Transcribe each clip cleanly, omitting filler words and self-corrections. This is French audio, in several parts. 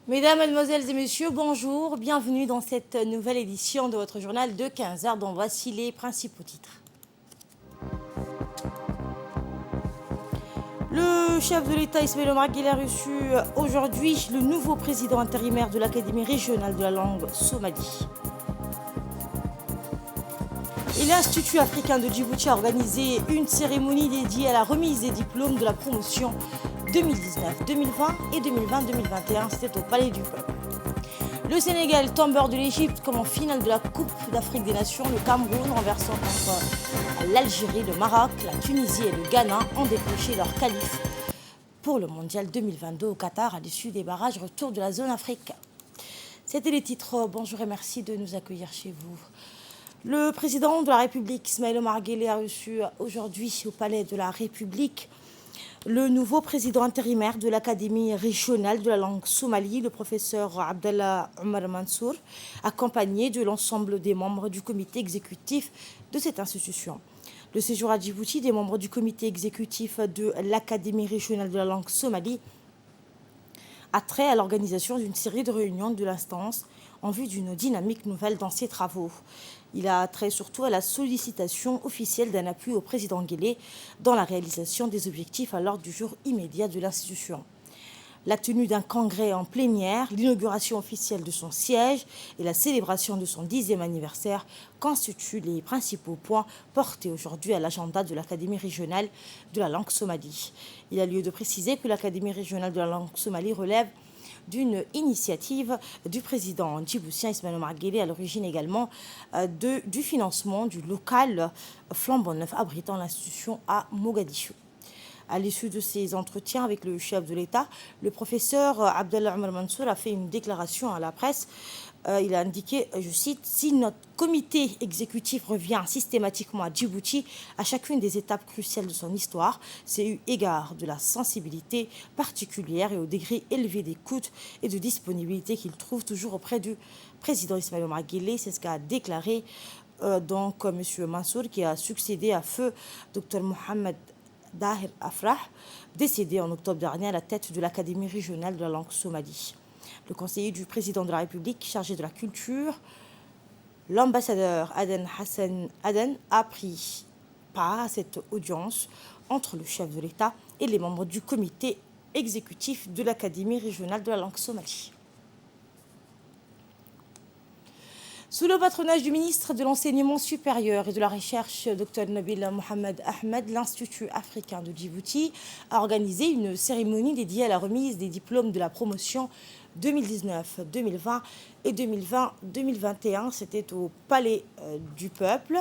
Mesdames, Mesdemoiselles et Messieurs, bonjour, bienvenue dans cette nouvelle édition de votre journal de 15 heures dont voici les principaux titres. Le chef de l'État Ismaël Omar Guelleh a reçu aujourd'hui le nouveau président intérimaire de l'Académie régionale de la langue Somali. Et l'Institut africain de Djibouti a organisé une cérémonie dédiée à la remise des diplômes de la promotion 2019, 2020 et 2020-2021. C'était au Palais du Peuple. Le Sénégal, tombeur de l'Égypte, comme en finale de la Coupe d'Afrique des Nations. Le Cameroun, renversant contre l'Algérie, le Maroc, la Tunisie et le Ghana ont décroché leur qualif pour le Mondial 2022 au Qatar à l'issue des barrages retour de la zone Afrique. C'était les titres. Bonjour et merci de nous accueillir chez vous. Le président de la République, Ismaël Omar Guelleh, a reçu aujourd'hui au Palais de la République le nouveau président intérimaire de l'Académie régionale de la langue somalie, le professeur Abdallah Omar Mansour, accompagné de l'ensemble des membres du comité exécutif de cette institution. Le séjour à Djibouti des membres du comité exécutif de l'Académie régionale de la langue somalie a trait à l'organisation d'une série de réunions de l'instance en vue d'une dynamique nouvelle dans ses travaux. Il a trait surtout à la sollicitation officielle d'un appui au président Guelleh dans la réalisation des objectifs à l'ordre du jour immédiat de l'institution. La tenue d'un congrès en plénière, l'inauguration officielle de son siège et la célébration de son 10e anniversaire constituent les principaux points portés aujourd'hui à l'agenda de l'Académie régionale de la langue somalie. Il a lieu de préciser que l'Académie régionale de la langue somalie relève d'une initiative du président djiboutien Ismaël Omar Guelleh, à l'origine également du financement du local flambant neuf abritant l'institution à Mogadiscio. À l'issue de ces entretiens avec le chef de l'État, le professeur Abdallah Omar Mansour a fait une déclaration à la presse. Il a indiqué, je cite, « Si notre comité exécutif revient systématiquement à Djibouti à chacune des étapes cruciales de son histoire, c'est eu égard de la sensibilité particulière et au degré élevé d'écoute et de disponibilité qu'il trouve toujours auprès du président Ismaël Omar Guelleh ». C'est ce qu'a déclaré donc M. Mansour, qui a succédé à feu Dr Mohamed Dahir Afrah, décédé en octobre dernier à la tête de l'Académie régionale de la langue somalie. Le conseiller du président de la République chargé de la culture, l'ambassadeur Aden Hassan Aden, a pris part à cette audience entre le chef de l'État et les membres du comité exécutif de l'Académie régionale de la langue somalie. Sous le patronage du ministre de l'Enseignement supérieur et de la Recherche, Dr Nabil Mohamed Ahmed, l'Institut africain de Djibouti a organisé une cérémonie dédiée à la remise des diplômes de la promotion 2019, 2020 et 2020-2021. C'était au Palais du Peuple.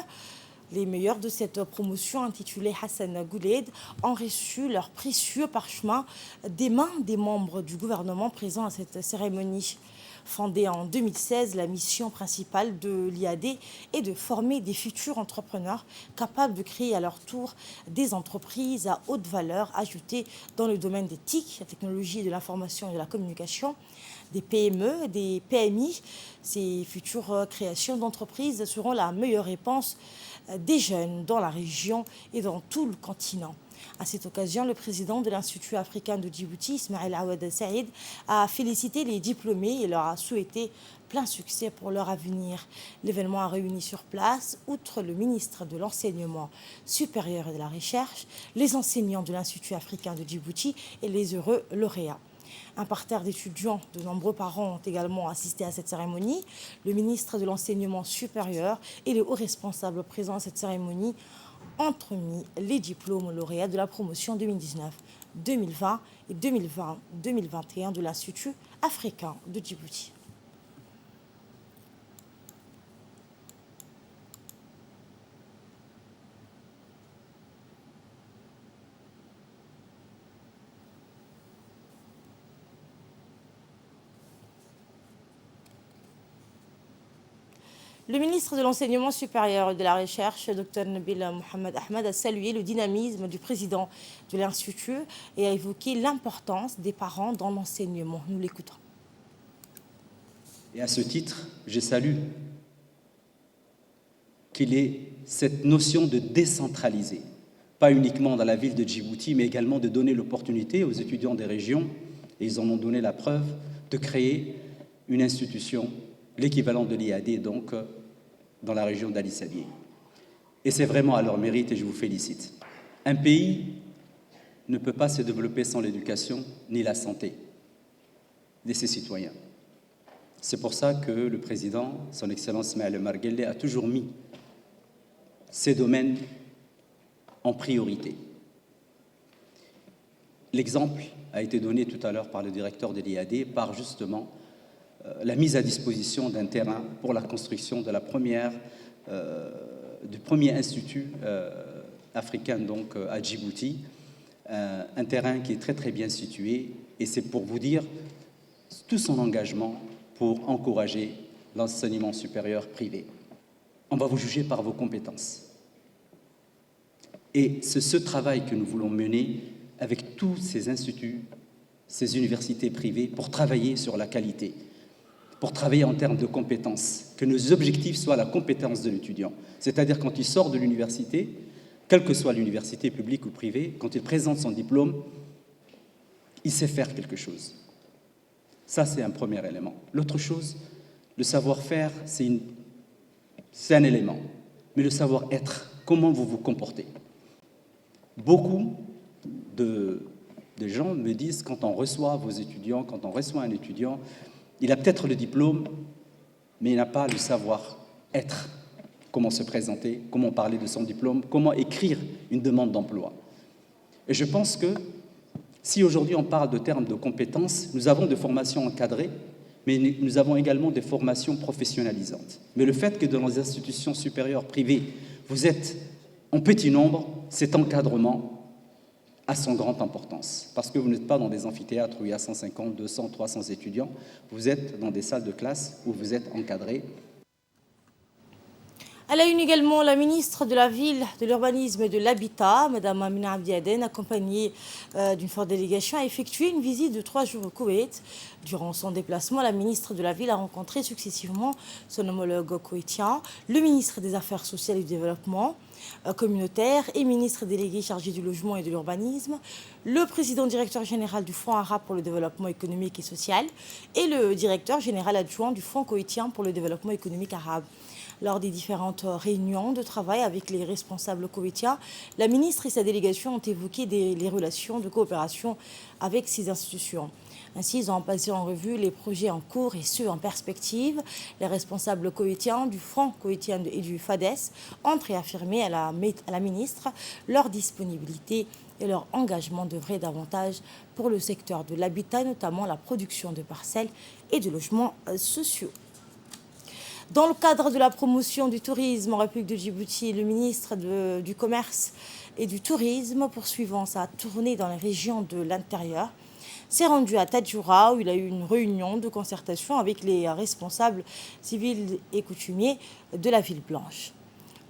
Les meilleurs de cette promotion, intitulée Hassan Gouled, ont reçu leur précieux parchemin des mains des membres du gouvernement présents à cette cérémonie. Fondée en 2016, la mission principale de l'IAD est de former des futurs entrepreneurs capables de créer à leur tour des entreprises à haute valeur ajoutée dans le domaine des TIC, la technologie de l'information et de la communication, des PME, des PMI. Ces futures créations d'entreprises seront la meilleure réponse des jeunes dans la région et dans tout le continent. À cette occasion, le président de l'Institut africain de Djibouti, Ismaël Awad Saïd, a félicité les diplômés et leur a souhaité plein succès pour leur avenir. L'événement a réuni sur place, outre le ministre de l'Enseignement supérieur et de la Recherche, les enseignants de l'Institut africain de Djibouti et les heureux lauréats. Un parterre d'étudiants, de nombreux parents ont également assisté à cette cérémonie. Le ministre de l'Enseignement supérieur et les hauts responsables présents à cette cérémonie ont remis les diplômes lauréats de la promotion 2019, 2020 et 2020-2021 de l'Institut africain de Djibouti. Le ministre de l'Enseignement supérieur et de la Recherche, Dr Nabil Mohamed Ahmed, a salué le dynamisme du président de l'Institut et a évoqué l'importance des parents dans l'enseignement. Nous l'écoutons. Et à ce titre, je salue qu'il ait cette notion de décentraliser, pas uniquement dans la ville de Djibouti, mais également de donner l'opportunité aux étudiants des régions, et ils en ont donné la preuve, de créer une institution, l'équivalent de l'IAD, donc, dans la région d'Ali Sabieh. Et c'est vraiment à leur mérite et je vous félicite. Un pays ne peut pas se développer sans l'éducation ni la santé de ses citoyens. C'est pour ça que le président, son Excellence Ismaël Omar Guelleh, a toujours mis ces domaines en priorité. L'exemple a été donné tout à l'heure par le directeur de l'IAD par justement la mise à disposition d'un terrain pour la construction de du premier institut africain donc, à Djibouti, un terrain qui est très très bien situé et c'est pour vous dire tout son engagement pour encourager l'enseignement supérieur privé. On va vous juger par vos compétences. Et c'est ce travail que nous voulons mener avec tous ces instituts, ces universités privées, pour travailler sur la qualité, pour travailler en termes de compétences, que nos objectifs soient la compétence de l'étudiant. C'est-à-dire quand il sort de l'université, quelle que soit l'université publique ou privée, quand il présente son diplôme, il sait faire quelque chose. Ça, c'est un premier élément. L'autre chose, le savoir-faire, c'est un élément. Mais le savoir-être, comment vous vous comportez? Beaucoup de gens me disent, quand on reçoit vos étudiants, quand on reçoit un étudiant, il a peut-être le diplôme, mais il n'a pas le savoir-être. Comment se présenter, comment parler de son diplôme, comment écrire une demande d'emploi. Et je pense que si aujourd'hui on parle de termes de compétences, nous avons des formations encadrées, mais nous avons également des formations professionnalisantes. Mais le fait que dans les institutions supérieures privées, vous êtes en petit nombre, cet encadrement a son grande importance. Parce que vous n'êtes pas dans des amphithéâtres où il y a 150, 200, 300 étudiants, vous êtes dans des salles de classe où vous êtes encadrés. À la une également, la ministre de la Ville, de l'Urbanisme et de l'Habitat, Mme Amina Abdi Aden, accompagnée d'une forte délégation, a effectué une visite de 3 jours au Koweït. Durant son déplacement, la ministre de la Ville a rencontré successivement son homologue koweïtien, le ministre des Affaires sociales et du Développement communautaire et ministre délégué chargé du logement et de l'urbanisme, le président directeur général du Fonds arabe pour le développement économique et social et le directeur général adjoint du Fonds koweïtien pour le développement économique arabe. Lors des différentes réunions de travail avec les responsables koweïtiens, la ministre et sa délégation ont évoqué les relations de coopération avec ces institutions. Ainsi, ils ont passé en revue les projets en cours et ceux en perspective. Les responsables koweïtiens du Front koweïtien et du FADES ont réaffirmé à la ministre leur disponibilité et leur engagement d'œuvrer davantage pour le secteur de l'habitat, notamment la production de parcelles et de logements sociaux. Dans le cadre de la promotion du tourisme en République de Djibouti, le ministre du Commerce et du Tourisme, poursuivant sa tournée dans les régions de l'intérieur, s'est rendu à Tadjoura où il a eu une réunion de concertation avec les responsables civils et coutumiers de la ville blanche.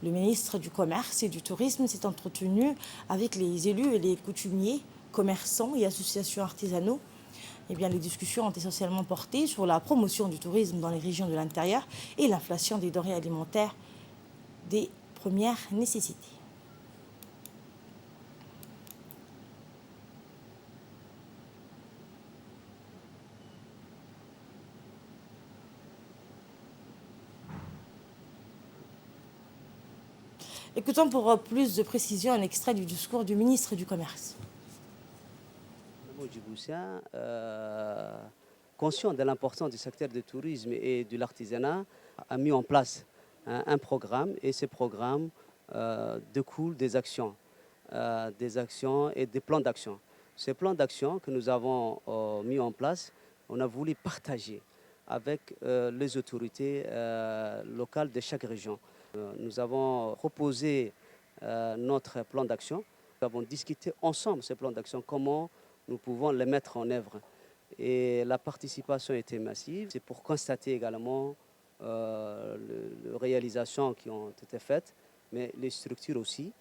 Le ministre du Commerce et du Tourisme s'est entretenu avec les élus et les coutumiers, commerçants et associations artisanaux. Eh bien, les discussions ont essentiellement porté sur la promotion du tourisme dans les régions de l'intérieur et l'inflation des denrées alimentaires des premières nécessités. Écoutons pour plus de précision un extrait du discours du ministre du Commerce. Djiboutien, conscient de l'importance du secteur du tourisme et de l'artisanat, a mis en place un programme et ce programme découle des actions et des plans d'action. Ces plans d'action que nous avons mis en place, on a voulu partager avec les autorités locales de chaque région. Nous avons proposé notre plan d'action. Nous avons discuté ensemble ce plan d'action, comment nous pouvons les mettre en œuvre. Et la participation était massive. C'est pour constater également les réalisations qui ont été faites, mais les structures aussi,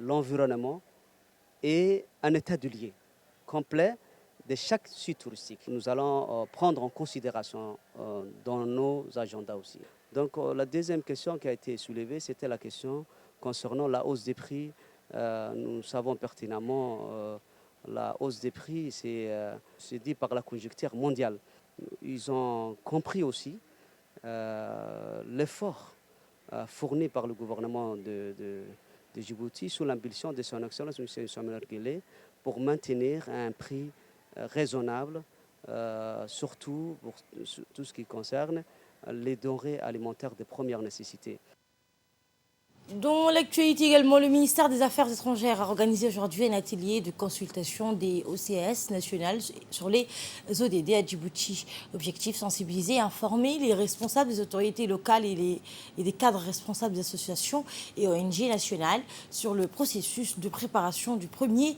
l'environnement et un état de lieu complet de chaque site touristique. Nous allons prendre en considération dans nos agendas aussi. Donc la deuxième question qui a été soulevée, c'était la question concernant la hausse des prix. Nous savons pertinemment la hausse des prix, c'est dit par la conjoncture mondiale. ils ont compris aussi l'effort fourni par le gouvernement de Djibouti sous l'impulsion de son Excellence M. Samuel Guelleh pour maintenir un prix raisonnable, surtout pour tout ce qui concerne les denrées alimentaires de première nécessité. Dans l'actualité également, le ministère des Affaires étrangères a organisé aujourd'hui un atelier de consultation des OCS nationales sur les ODD à Djibouti. Objectif, sensibiliser et informer les responsables des autorités locales et des cadres responsables des associations et ONG nationales sur le processus de préparation du premier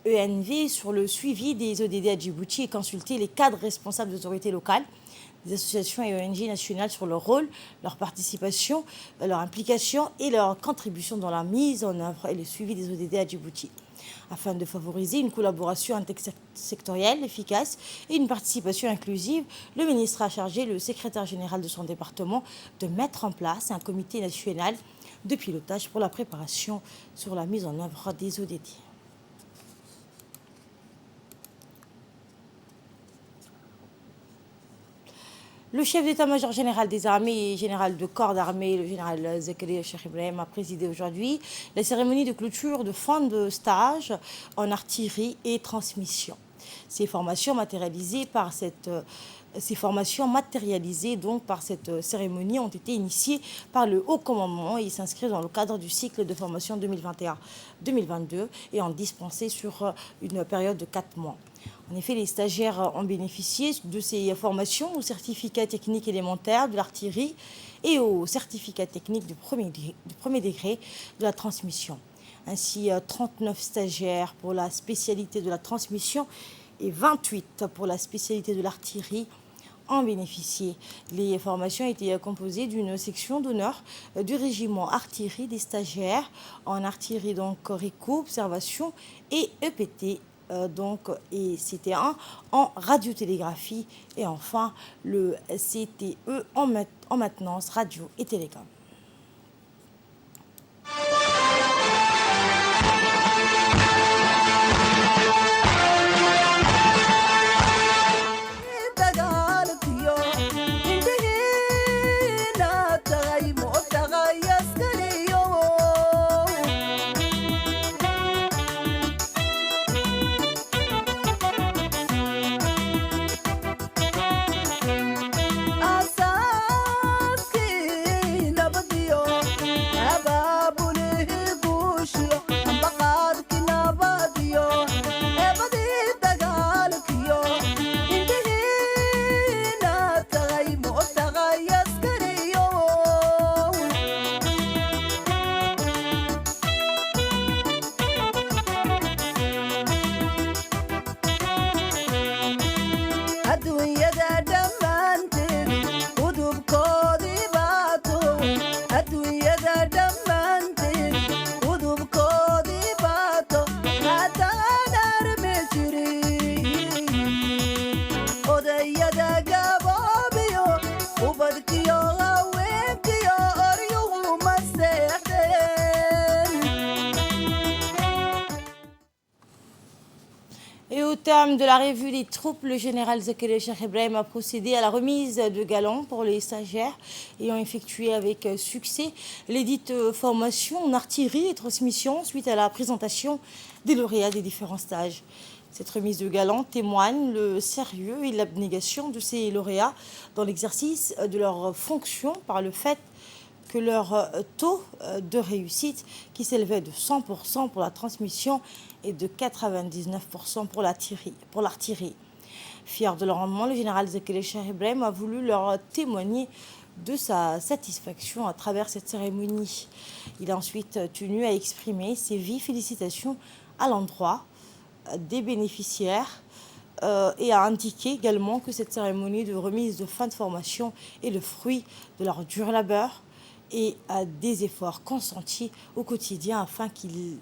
ENV sur le suivi des ODD à Djibouti et consulter les cadres responsables des autorités locales, des associations et ONG nationales sur leur rôle, leur participation, leur implication et leur contribution dans la mise en œuvre et le suivi des ODD à Djibouti, afin de favoriser une collaboration intersectorielle efficace et une participation inclusive. Le ministre a chargé le secrétaire général de son département de mettre en place un comité national de pilotage pour la préparation sur la mise en œuvre des ODD. Le chef d'état-major général des armées et général de corps d'armée, le général Zakaria Cheikh Ibrahim, a présidé aujourd'hui la cérémonie de clôture de fin de stage en artillerie et transmission. Ces formations matérialisées par cette cérémonie ont été initiées par le haut commandement et s'inscrivent dans le cadre du cycle de formation 2021-2022 et ont dispensé sur une période de 4 mois. En effet, les stagiaires ont bénéficié de ces formations au certificat technique élémentaire de l'artillerie et au certificat technique du premier degré de la transmission. Ainsi, 39 stagiaires pour la spécialité de la transmission et 28 pour la spécialité de l'artillerie en bénéficié. Les formations étaient composées d'une section d'honneur du régiment artillerie des stagiaires en artillerie, donc RICO, observation et EPT, et CT1 en radiotélégraphie et enfin le CTE en maintenance radio et télécom. Au terme de la revue des troupes, le général Zakaria Cheikh Ibrahim a procédé à la remise de galons pour les stagiaires ayant effectué avec succès les dites formations en artillerie et transmission suite à la présentation des lauréats des différents stages. Cette remise de galons témoigne le sérieux et l'abnégation de ces lauréats dans l'exercice de leurs fonctions par le fait que leur taux de réussite, qui s'élevait de 100% pour la transmission et de 99% pour l'artillerie. Fier de leur rendement, le général Zakaria Cheikh Ibrahim a voulu leur témoigner de sa satisfaction à travers cette cérémonie. Il a ensuite tenu à exprimer ses vives félicitations à l'endroit des bénéficiaires et a indiqué également que cette cérémonie de remise de fin de formation est le fruit de leur dur labeur et des efforts consentis au quotidien afin qu'ils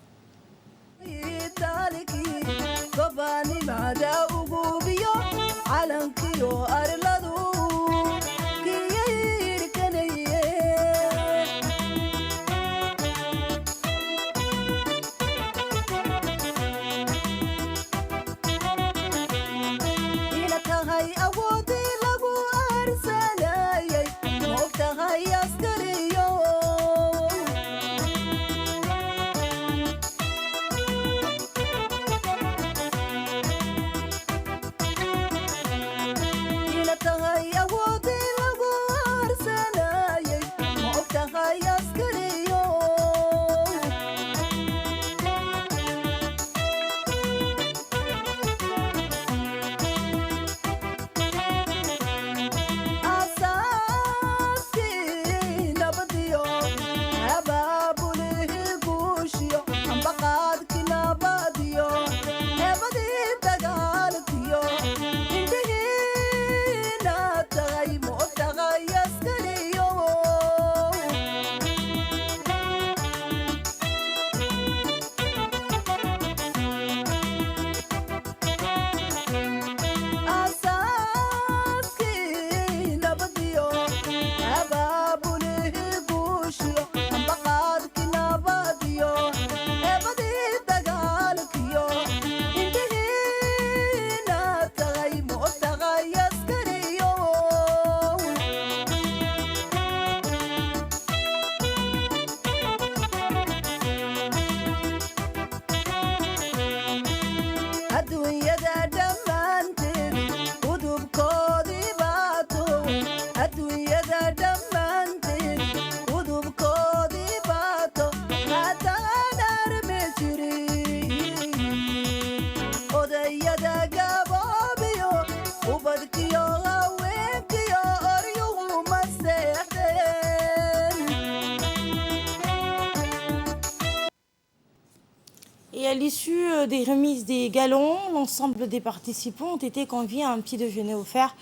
à l'issue des remises des galons, l'ensemble des participants ont été conviés à un petit déjeuner offert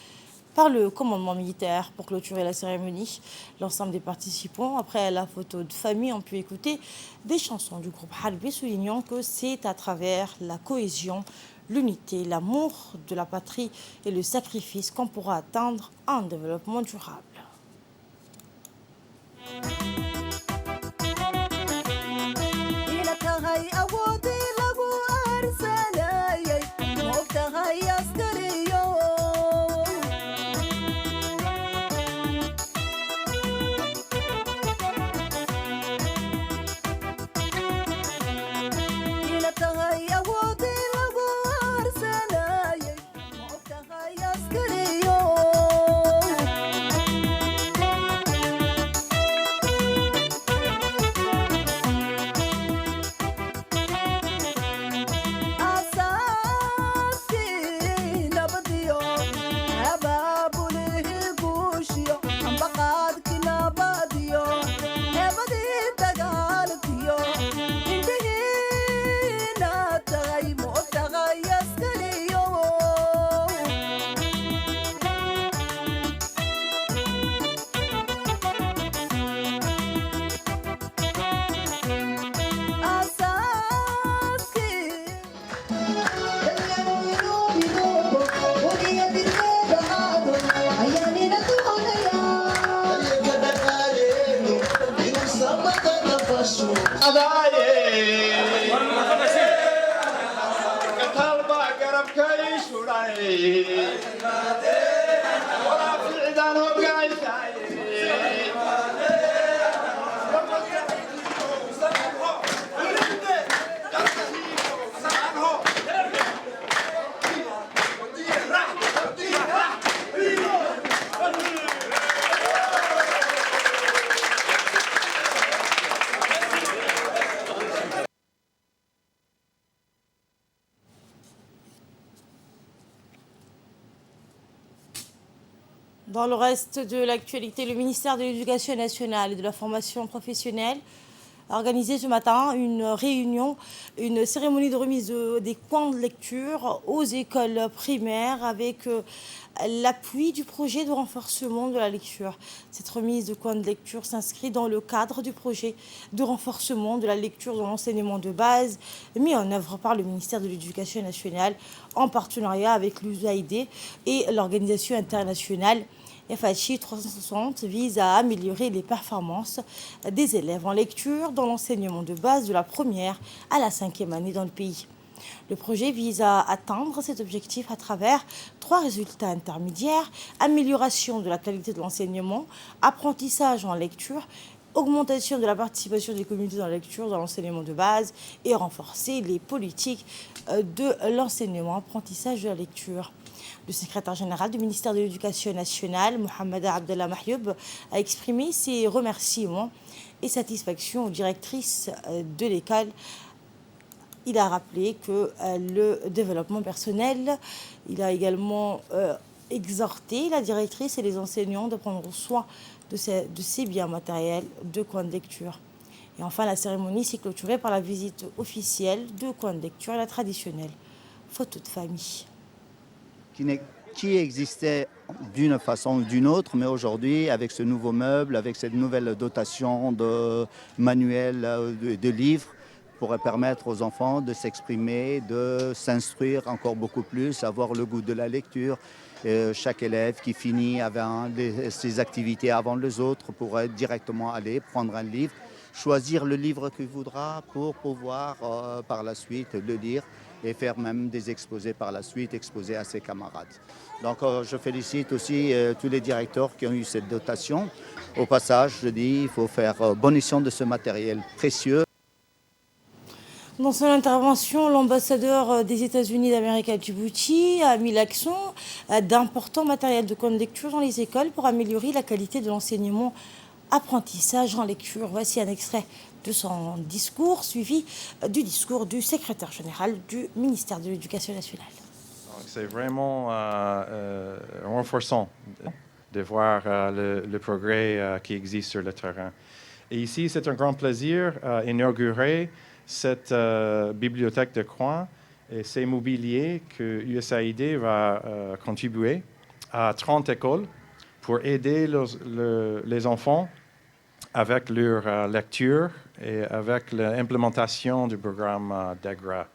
par le commandement militaire pour clôturer la cérémonie. L'ensemble des participants, après la photo de famille, ont pu écouter des chansons du groupe Harbi, soulignant que c'est à travers la cohésion, l'unité, l'amour de la patrie et le sacrifice qu'on pourra atteindre un développement durable. Dans le reste de l'actualité, le ministère de l'Éducation nationale et de la formation professionnelle a organisé ce matin une réunion, une cérémonie de remise des coins de lecture aux écoles primaires avec l'appui du projet de renforcement de la lecture. Cette remise de coins de lecture s'inscrit dans le cadre du projet de renforcement de la lecture dans l'enseignement de base mis en œuvre par le ministère de l'Éducation nationale en partenariat avec l'USAID et l'organisation internationale FHI 360 vise à améliorer les performances des élèves en lecture dans l'enseignement de base de la première à la 5e année dans le pays. Le projet vise à atteindre cet objectif à travers 3 résultats intermédiaires: amélioration de la qualité de l'enseignement, apprentissage en lecture, augmentation de la participation des communautés dans la lecture dans l'enseignement de base et renforcer les politiques de l'enseignement apprentissage de la lecture. Le secrétaire général du ministère de l'Éducation nationale, Mohamed Abdellah Mahyoub, a exprimé ses remerciements et satisfaction aux directrices de l'école. Il a rappelé que le développement personnel, il a également exhorté la directrice et les enseignants de prendre soin de ces biens matériels de coins de lecture. Et enfin, la cérémonie s'est clôturée par la visite officielle de coins de lecture et la traditionnelle photo de famille. Qui existait d'une façon ou d'une autre, mais aujourd'hui, avec ce nouveau meuble, avec cette nouvelle dotation de manuels, de livres, pourrait permettre aux enfants de s'exprimer, de s'instruire encore beaucoup plus, avoir le goût de la lecture. Chaque élève qui finit avec ses activités avant les autres pourrait directement aller prendre un livre, choisir le livre qu'il voudra pour pouvoir par la suite le lire et faire même des exposés par la suite, exposer à ses camarades. Donc je félicite aussi tous les directeurs qui ont eu cette dotation. Au passage, je dis, il faut faire bon escient de ce matériel précieux. Dans son intervention, l'ambassadeur des États-Unis d'Amérique à Djibouti a mis l'accent d'importants matériels de coins de lecture dans les écoles pour améliorer la qualité de l'enseignement apprentissage en lecture. Voici un extrait de son discours, suivi du discours du secrétaire général du ministère de l'Éducation nationale. C'est vraiment renforçant de voir le progrès qui existe sur le terrain. Et ici, c'est un grand plaisir d'inaugurer cette bibliothèque de coin et ces mobiliers que USAID va contribuer à 30 écoles pour aider les enfants avec leur lecture et avec l'implémentation du programme DEGRA.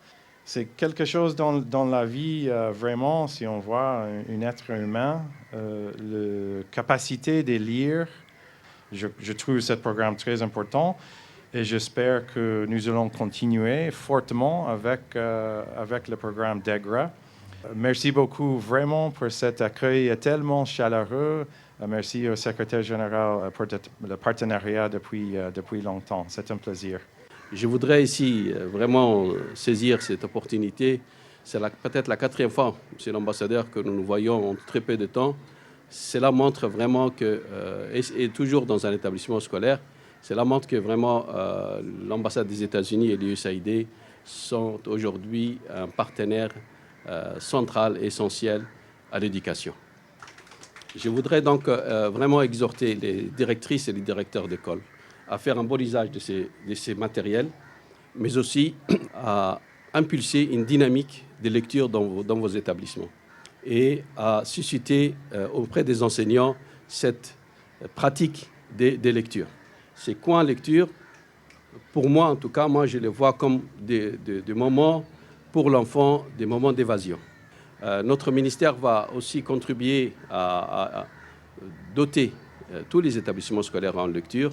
C'est quelque chose dans la vie, vraiment, si on voit un être humain, la capacité de lire, je trouve ce programme très important et j'espère que nous allons continuer fortement avec le programme DEGRA. Merci beaucoup vraiment pour cet accueil tellement chaleureux. Merci au secrétaire général pour le partenariat depuis longtemps. C'est un plaisir. Je voudrais ici vraiment saisir cette opportunité. C'est peut-être la 4e fois, Monsieur l'ambassadeur, que nous nous voyons en très peu de temps. Cela montre vraiment que, et toujours dans un établissement scolaire, cela montre que vraiment l'ambassade des États-Unis et l'USAID sont aujourd'hui un partenaire central, essentiel à l'éducation. Je voudrais donc vraiment exhorter les directrices et les directeurs d'école à faire un bon usage de ces matériels, mais aussi à impulser une dynamique de lecture dans vos établissements et à susciter auprès des enseignants cette pratique des lectures. Ces coins lecture, pour moi en tout cas, moi je les vois comme des moments pour l'enfant, des moments d'évasion. Notre ministère va aussi contribuer à doter tous les établissements scolaires en lecture.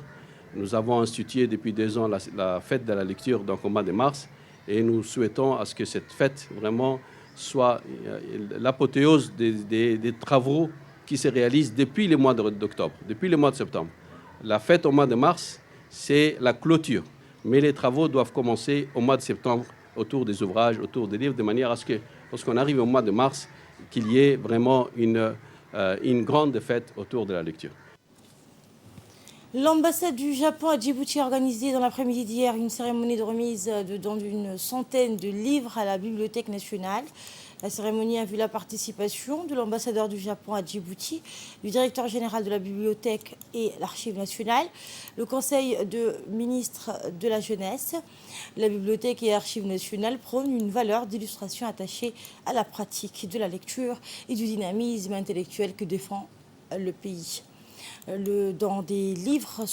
Nous avons institué depuis 2 ans la fête de la lecture donc au mois de mars et nous souhaitons à ce que cette fête vraiment soit l'apothéose des travaux qui se réalisent depuis le mois d'octobre, depuis le mois de septembre. La fête au mois de mars, c'est la clôture, mais les travaux doivent commencer au mois de septembre autour des ouvrages, autour des livres, de manière à ce que, lorsqu'on arrive au mois de mars, qu'il y ait vraiment une grande fête autour de la lecture. L'ambassade du Japon à Djibouti a organisé dans l'après-midi d'hier une cérémonie de remise d'une centaine de livres à la Bibliothèque nationale. La cérémonie a vu la participation de l'ambassadeur du Japon à Djibouti, du directeur général de la bibliothèque et l'Archive nationale, le conseil de ministres de la jeunesse. La bibliothèque et l'Archive nationale prônent une valeur d'illustration attachée à la pratique de la lecture et du dynamisme intellectuel que défend le pays. Dans des livres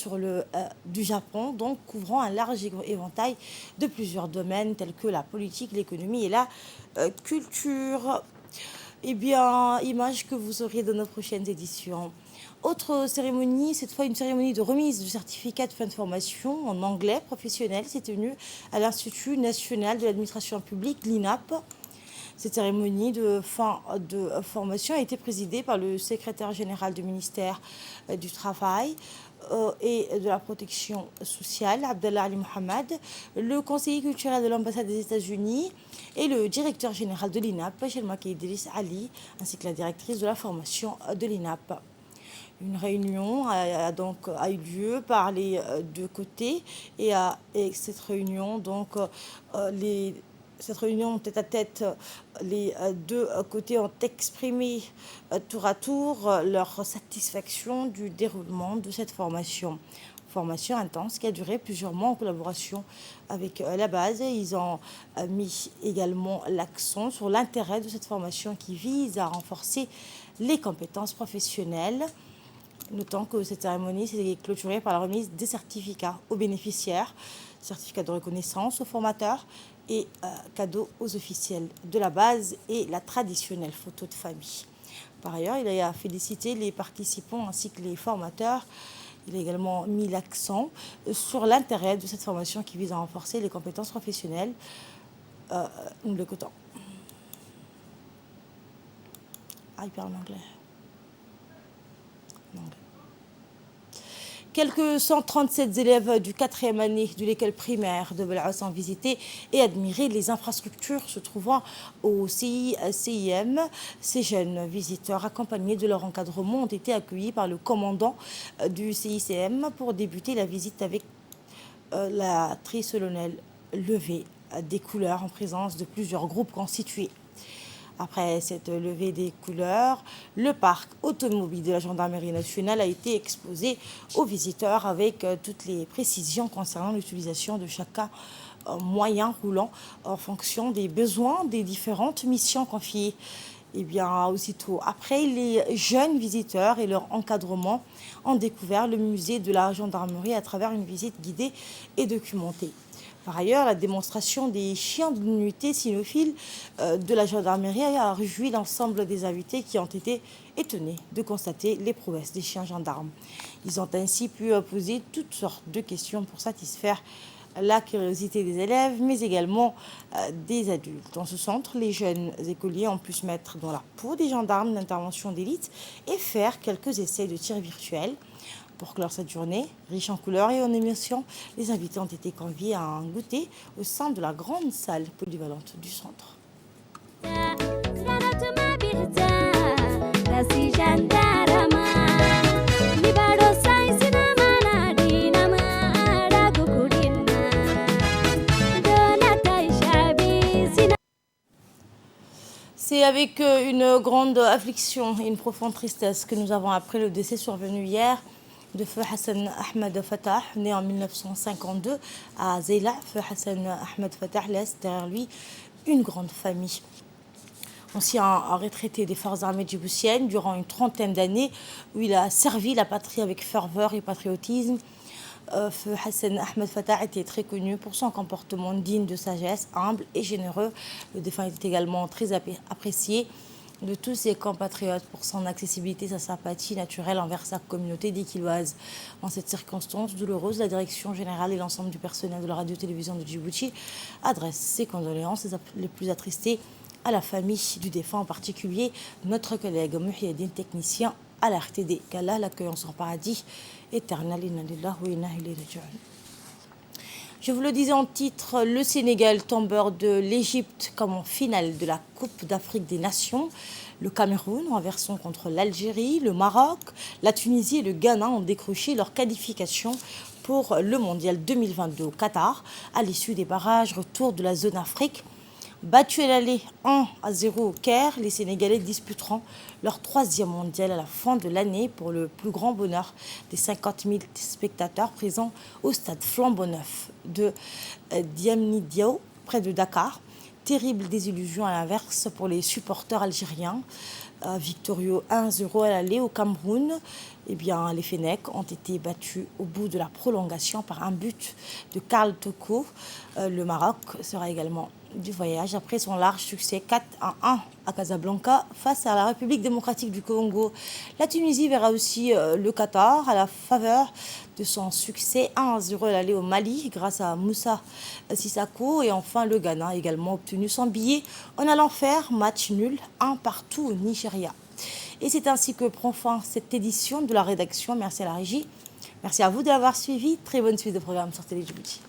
du Japon, donc couvrant un large éventail de plusieurs domaines tels que la politique, l'économie et la culture. Eh bien, images que vous aurez dans nos prochaines éditions. Autre cérémonie, cette fois une cérémonie de remise du certificat de fin de formation en anglais professionnel, s'est tenue à l'Institut national de l'administration publique, l'INAP. Cette cérémonie de fin de formation a été présidée par le secrétaire général du ministère du Travail et de la Protection sociale, Abdallah Ali Mohamed, le conseiller culturel de l'ambassade des États-Unis et le directeur général de l'INAP, Shelmaki Idriss Ali, ainsi que la directrice de la formation de l'INAP. Une réunion a eu lieu par les deux côtés et cette réunion, donc, cette réunion tête à tête, les deux côtés ont exprimé tour à tour leur satisfaction du déroulement de cette formation. Formation intense qui a duré plusieurs mois en collaboration avec la base. Ils ont mis également l'accent sur l'intérêt de cette formation qui vise à renforcer les compétences professionnelles. Notons que cette cérémonie s'est clôturée par la remise des certificats aux bénéficiaires, certificats de reconnaissance aux formateurs et cadeaux aux officiels de la base et la traditionnelle photo de famille. Par ailleurs, il a félicité les participants ainsi que les formateurs. Il a également mis l'accent sur l'intérêt de cette formation qui vise à renforcer les compétences professionnelles. Nous l'écoutons. Ah, il parle en anglais. Quelques 137 élèves du 4e année de l'école primaire de Bel'Ass ont visité et admiré les infrastructures se trouvant au CIM. Ces jeunes visiteurs, accompagnés de leur encadrement, ont été accueillis par le commandant du CICM pour débuter la visite avec la trisolennelle levée des couleurs en présence de plusieurs groupes constitués. Après cette levée des couleurs, le parc automobile de la gendarmerie nationale a été exposé aux visiteurs avec toutes les précisions concernant l'utilisation de chacun moyens roulants en fonction des besoins des différentes missions confiées. Et bien, aussitôt après, les jeunes visiteurs et leur encadrement ont découvert le musée de la gendarmerie à travers une visite guidée et documentée. Par ailleurs, la démonstration des chiens de l'unité cynophile de la gendarmerie a réjoui l'ensemble des invités qui ont été étonnés de constater les prouesses des chiens gendarmes. Ils ont ainsi pu poser toutes sortes de questions pour satisfaire la curiosité des élèves, mais également des adultes. Dans ce centre, les jeunes écoliers ont pu se mettre dans la peau des gendarmes d'intervention d'élite et faire quelques essais de tir virtuels. Pour clore cette journée, riche en couleurs et en émotions, les invités ont été conviés à un goûter au sein de la grande salle polyvalente du centre. C'est avec une grande affliction et une profonde tristesse que nous avons appris le décès survenu hier de Feu Hassan Ahmed Fatah, né en 1952 à Zeyla. Feu Hassan Ahmed Fatah laisse derrière lui une grande famille. Ancien retraité des forces armées djiboutiennes durant une trentaine d'années où il a servi la patrie avec ferveur et patriotisme. Feu Hassan Ahmed Fatah était très connu pour son comportement digne de sagesse, humble et généreux. Le défunt était également très apprécié de tous ses compatriotes pour son accessibilité, sa sympathie naturelle envers sa communauté dikilloise. En cette circonstance douloureuse, la direction générale et l'ensemble du personnel de la radio-télévision de Djibouti adressent ses condoléances les plus attristées à la famille du défunt, en particulier notre collègue Mouhiedine, technicien à la RTD. Qu'Allah l'accueille en son paradis éternel. Je vous le disais en titre, le Sénégal tombeur de l'Égypte comme en finale de la Coupe d'Afrique des Nations. Le Cameroun renversant contre l'Algérie, le Maroc, la Tunisie et le Ghana ont décroché leur qualification pour le Mondial 2022 au Qatar à l'issue des barrages retour de la zone Afrique. Battus à l'aller 1-0 au Caire, les Sénégalais disputeront leur 3e mondial à la fin de l'année pour le plus grand bonheur des 50 000 spectateurs présents au stade flambant neuf de Diamniadio, près de Dakar. Terrible désillusion à l'inverse pour les supporters algériens. Victorieux 1-0 à l'aller au Cameroun, eh bien, les Fennecs ont été battus au bout de la prolongation par un but de Karl Toko. Le Maroc sera également du voyage après son large succès 4-1 à Casablanca face à la République démocratique du Congo. La Tunisie verra aussi le Qatar à la faveur de son succès 1-0 à l'aller au Mali grâce à Moussa Sissako. Et enfin, le Ghana a également obtenu son billet en allant faire match nul 1 partout au Nigeria. Et c'est ainsi que prend fin cette édition de la rédaction. Merci à la régie. Merci à vous de l'avoir suivi. Très bonne suite de programme sur Télé Djibouti.